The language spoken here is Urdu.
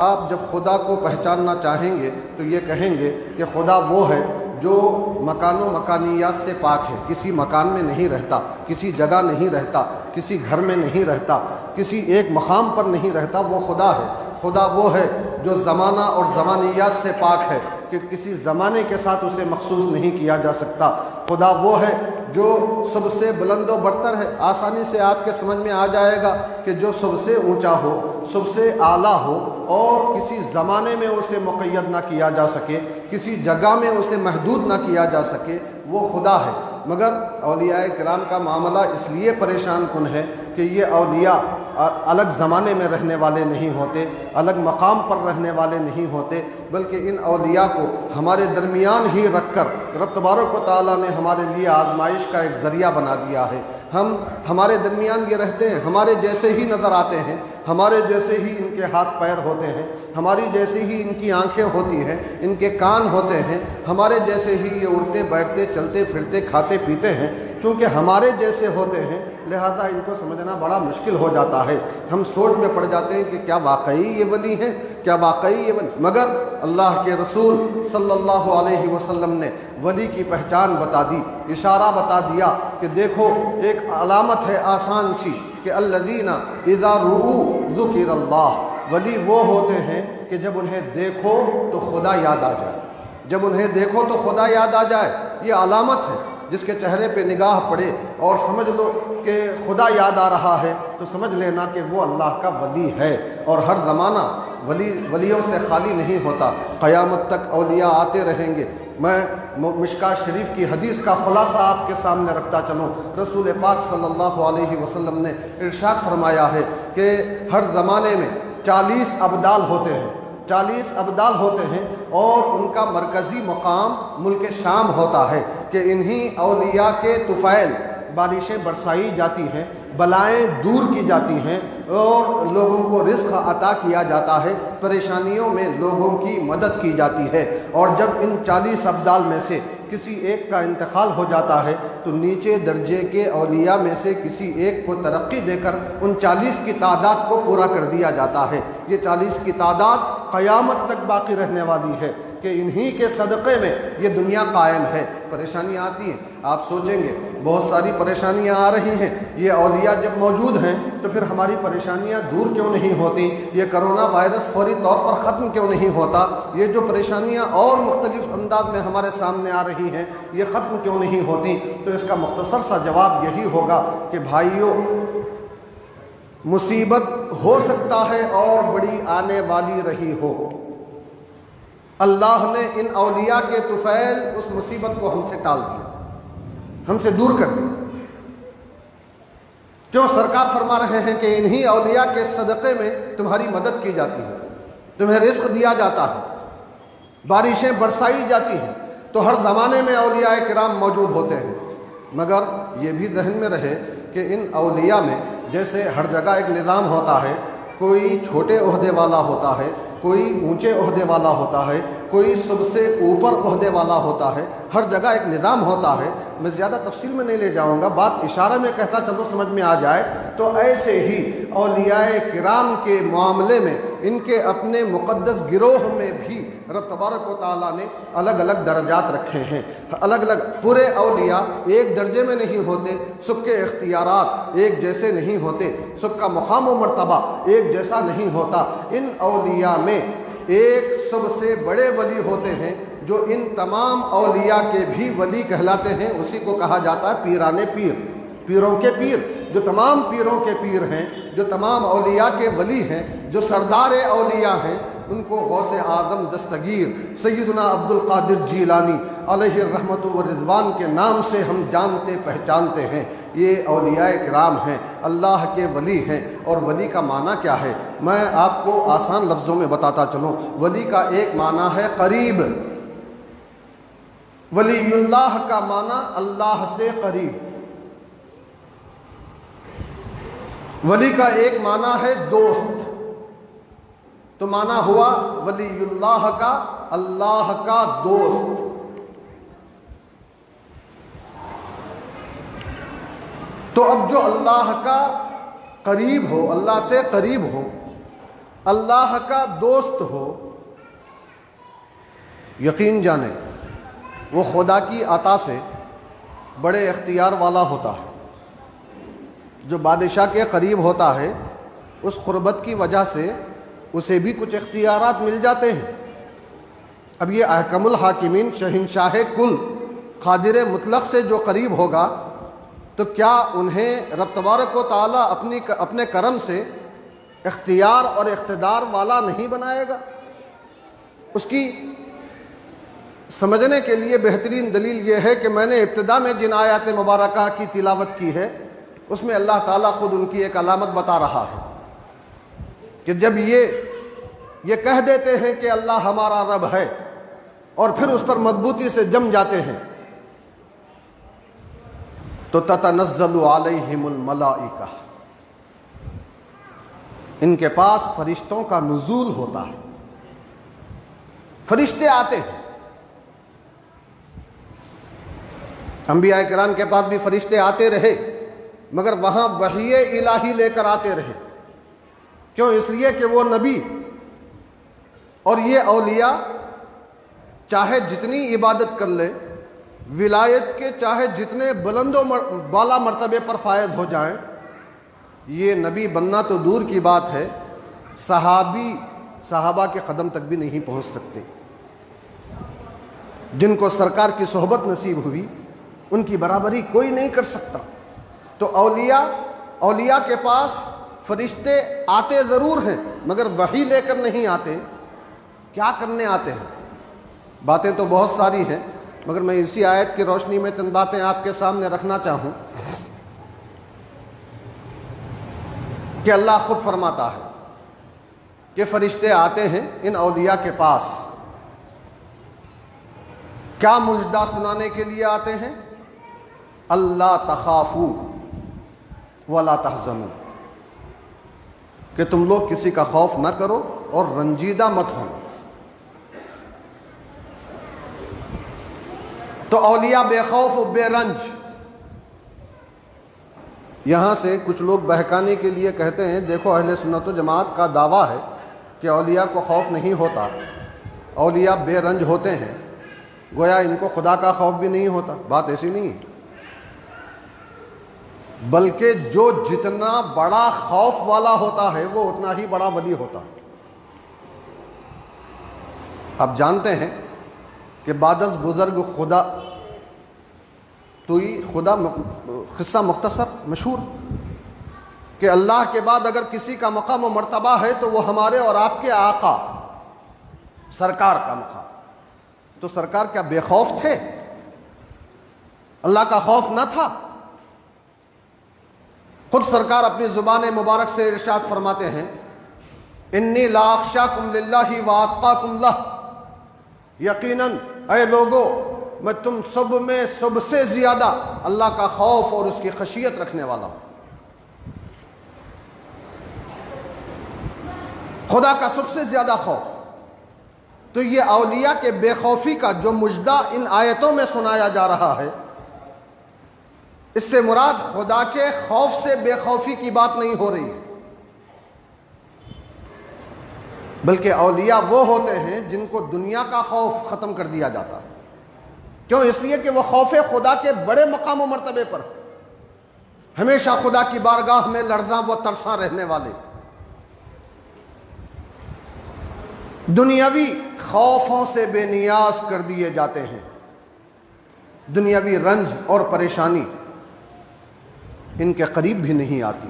آپ جب خدا کو پہچاننا چاہیں گے تو یہ کہیں گے کہ خدا وہ ہے جو مکان و مکانیات سے پاک ہے، کسی مکان میں نہیں رہتا، کسی جگہ نہیں رہتا، کسی گھر میں نہیں رہتا، کسی ایک مقام پر نہیں رہتا، وہ خدا ہے۔ خدا وہ ہے جو زمانہ اور زمانیات سے پاک ہے کہ کسی زمانے کے ساتھ اسے مخصوص نہیں کیا جا سکتا۔ خدا وہ ہے جو سب سے بلند و برتر ہے۔ آسانی سے آپ کے سمجھ میں آ جائے گا کہ جو سب سے اونچا ہو، سب سے اعلیٰ ہو اور کسی زمانے میں اسے مقید نہ کیا جا سکے، کسی جگہ میں اسے محدود نہ کیا جا سکے، وہ خدا ہے۔ مگر اولیاء کرام کا معاملہ اس لیے پریشان کن ہے کہ یہ اولیاء الگ زمانے میں رہنے والے نہیں ہوتے، الگ مقام پر رہنے والے نہیں ہوتے، بلکہ ان اولیاء کو ہمارے درمیان ہی رکھ کر رب تبارک و تعالیٰ نے ہمارے لیے آزمائش کا ایک ذریعہ بنا دیا ہے۔ ہمارے درمیان یہ رہتے ہیں، ہمارے جیسے ہی نظر آتے ہیں، ہمارے جیسے ہی ان کے ہاتھ پیر ہوتے ہیں، ہماری جیسے ہی ان کی آنکھیں ہوتی ہیں، ان کے کان ہوتے ہیں، ہمارے جیسے ہی یہ اڑتے بیٹھتے چلتے پھرتے کھاتے پیتے ہیں۔ چونکہ ہمارے جیسے ہوتے ہیں لہذا ان کو سمجھنا بڑا مشکل ہو جاتا ہے۔ ہم سوچ میں پڑ جاتے ہیں کہ کیا واقعی یہ ولی ہیں، کیا واقعی یہ ولی؟ مگر اللہ کے رسول صلی اللہ علیہ وسلم نے ولی کی پہچان بتا دی، اشارہ بتا دیا کہ دیکھو ایک علامت ہے آسان سی کہ الذین اذا رؤوا ذکر اللہ، ولی وہ ہوتے ہیں کہ جب انہیں دیکھو تو خدا یاد آ جائے، جب انہیں دیکھو تو خدا یاد آ جائے۔ یہ علامت ہے، جس کے چہرے پہ نگاہ پڑے اور سمجھ لو کہ خدا یاد آ رہا ہے تو سمجھ لینا کہ وہ اللہ کا ولی ہے۔ اور ہر زمانہ ولیوں سے خالی نہیں ہوتا، قیامت تک اولیاء آتے رہیں گے۔ میں مشکوٰۃ شریف کی حدیث کا خلاصہ آپ کے سامنے رکھتا چلوں۔ رسول پاک صلی اللہ علیہ وسلم نے ارشاد فرمایا ہے کہ ہر زمانے میں 40 ابدال ہوتے ہیں، 40 ابدال ہوتے ہیں اور ان کا مرکزی مقام ملک شام ہوتا ہے کہ انہی اولیاء کے طفیل بارشیں برسائی جاتی ہیں، بلائیں دور کی جاتی ہیں اور لوگوں کو رزق عطا کیا جاتا ہے، پریشانیوں میں لوگوں کی مدد کی جاتی ہے۔ اور جب ان 40 ابدال میں سے کسی ایک کا انتقال ہو جاتا ہے تو نیچے درجے کے اولیاء میں سے کسی ایک کو ترقی دے کر ان 40 کی تعداد کو پورا کر دیا جاتا ہے۔ یہ 40 کی تعداد قیامت تک باقی رہنے والی ہے کہ انہی کے صدقے میں یہ دنیا قائم ہے۔ پریشانیاں آتی ہیں، آپ سوچیں گے بہت ساری پریشانیاں آ رہی ہیں، یہ اولیاء جب موجود ہیں تو پھر ہماری پریشانیاں دور کیوں نہیں ہوتی؟ یہ کرونا وائرس فوری طور پر ختم کیوں نہیں ہوتا؟ یہ جو پریشانیاں اور مختلف انداز میں ہمارے سامنے آ رہی ہیں یہ ختم کیوں نہیں ہوتی؟ تو اس کا مختصر سا جواب یہی ہوگا کہ بھائیوں، مصیبت ہو سکتا ہے اور بڑی آنے والی رہی ہو، اللہ نے ان اولیاء کے طفیل اس مصیبت کو ہم سے ٹال دیا، ہم سے دور کر دیا۔ کیوں؟ سرکار فرما رہے ہیں کہ انہی اولیاء کے صدقے میں تمہاری مدد کی جاتی ہے، تمہیں رزق دیا جاتا ہے، بارشیں برسائی جاتی ہیں۔ تو ہر زمانے میں اولیاء کرام موجود ہوتے ہیں، مگر یہ بھی ذہن میں رہے کہ ان اولیاء میں جیسے ہر جگہ ایک نظام ہوتا ہے، کوئی چھوٹے عہدے والا ہوتا ہے، کوئی اونچے عہدے والا ہوتا ہے، کوئی سب سے اوپر عہدے والا ہوتا ہے، ہر جگہ ایک نظام ہوتا ہے۔ میں زیادہ تفصیل میں نہیں لے جاؤں گا، بات اشارہ میں کہتا چلو سمجھ میں آ جائے۔ تو ایسے ہی اولیاء کرام کے معاملے میں ان کے اپنے مقدس گروہ میں بھی رب تبارک و تعالیٰ نے الگ الگ درجات رکھے ہیں، الگ الگ۔ پورے اولیاء ایک درجے میں نہیں ہوتے، سب کے اختیارات ایک جیسے نہیں ہوتے، سب کا مقام و مرتبہ ایک جیسا نہیں ہوتا۔ ان اولیاء میں ایک سب سے بڑے ولی ہوتے ہیں جو ان تمام اولیاء کے بھی ولی کہلاتے ہیں، اسی کو کہا جاتا ہے پیران پیر، پیروں کے پیر، جو تمام پیروں کے پیر ہیں، جو تمام اولیاء کے ولی ہیں، جو سردار اولیاء ہیں، ان کو غوث اعظم دستگیر سیدنا عبد القادر جیلانی علیہ الرحمت والرضوان کے نام سے ہم جانتے پہچانتے ہیں۔ یہ اولیاء کرام ہیں، اللہ کے ولی ہیں۔ اور ولی کا معنی کیا ہے؟ میں آپ کو آسان لفظوں میں بتاتا چلوں۔ ولی کا ایک معنی ہے قریب، ولی اللہ کا معنی اللہ سے قریب۔ ولی کا ایک معنی ہے دوست، تو معنی ہوا ولی اللہ کا اللہ کا دوست۔ تو اب جو اللہ کا قریب ہو، اللہ سے قریب ہو، اللہ کا دوست ہو، یقین جانیں وہ خدا کی عطا سے بڑے اختیار والا ہوتا ہے۔ جو بادشاہ کے قریب ہوتا ہے اس قربت کی وجہ سے اسے بھی کچھ اختیارات مل جاتے ہیں۔ اب یہ احکم الحاکمین شہنشاہ کل قادر مطلق سے جو قریب ہوگا تو کیا انہیں رب تبارک و تعالیٰ اپنے کرم سے اختیار اور اقتدار والا نہیں بنائے گا؟ اس کی سمجھنے کے لیے بہترین دلیل یہ ہے کہ میں نے ابتدا میں جن آیات مبارکہ کی تلاوت کی ہے اس میں اللہ تعالیٰ خود ان کی ایک علامت بتا رہا ہے کہ جب یہ کہہ دیتے ہیں کہ اللہ ہمارا رب ہے اور پھر اس پر مضبوطی سے جم جاتے ہیں تو تتنزل علیہم الملائکہ، ان کے پاس فرشتوں کا نزول ہوتا ہے، فرشتے آتے ہیں۔ انبیاء کرام کے پاس بھی فرشتے آتے رہے مگر وہاں وحی الہی لے کر آتے رہے۔ کیوں؟ اس لیے کہ وہ نبی اور یہ اولیاء چاہے جتنی عبادت کر لے، ولایت کے چاہے جتنے بلند و بالا مرتبے پر فائز ہو جائیں، یہ نبی بننا تو دور کی بات ہے، صحابہ کے قدم تک بھی نہیں پہنچ سکتے۔ جن کو سرکار کی صحبت نصیب ہوئی ان کی برابری کوئی نہیں کر سکتا۔ تو اولیاء کے پاس فرشتے آتے ضرور ہیں مگر وحی لے کر نہیں آتے۔ کیا کرنے آتے ہیں؟ باتیں تو بہت ساری ہیں مگر میں اسی آیت کی روشنی میں چند باتیں آپ کے سامنے رکھنا چاہوں کہ اللہ خود فرماتا ہے کہ فرشتے آتے ہیں ان اولیاء کے پاس، کیا مجدہ سنانے کے لیے آتے ہیں؟ اللہ تخافوا ولا تحزنوا، کہ تم لوگ کسی کا خوف نہ کرو اور رنجیدہ مت ہو۔ تو اولیاء بے خوف و بے رنج۔ یہاں سے کچھ لوگ بہکانے کے لیے کہتے ہیں دیکھو اہل سنت و جماعت کا دعویٰ ہے کہ اولیاء کو خوف نہیں ہوتا، اولیاء بے رنج ہوتے ہیں، گویا ان کو خدا کا خوف بھی نہیں ہوتا۔ بات ایسی نہیں ہے، بلکہ جو جتنا بڑا خوف والا ہوتا ہے وہ اتنا ہی بڑا ولی ہوتا ہے۔ آپ جانتے ہیں کہ بعد از بزرگ خدا توئی خدا قصہ مختصر مشہور کہ اللہ کے بعد اگر کسی کا مقام و مرتبہ ہے تو وہ ہمارے اور آپ کے آقا سرکار کا مقام۔ تو سرکار کیا بے خوف تھے؟ اللہ کا خوف نہ تھا؟ خود سرکار اپنی زبان مبارک سے ارشاد فرماتے ہیں انی لا اخشاکم للہ واتقاکم لہ، یقیناً اے لوگو میں تم سب میں سب سے زیادہ اللہ کا خوف اور اس کی خشیت رکھنے والا ہوں۔ خدا کا سب سے زیادہ خوف۔ تو یہ اولیاء کے بے خوفی کا جو مجدہ ان آیتوں میں سنایا جا رہا ہے، اس سے مراد خدا کے خوف سے بے خوفی کی بات نہیں ہو رہی، بلکہ اولیاء وہ ہوتے ہیں جن کو دنیا کا خوف ختم کر دیا جاتا ہے۔ کیوں؟ اس لیے کہ وہ خوف خدا کے بڑے مقام و مرتبے پر ہمیشہ خدا کی بارگاہ میں لرزاں و ترساں رہنے والے، دنیاوی خوفوں سے بے نیاز کر دیے جاتے ہیں۔ دنیاوی رنج اور پریشانی ان کے قریب بھی نہیں آتی۔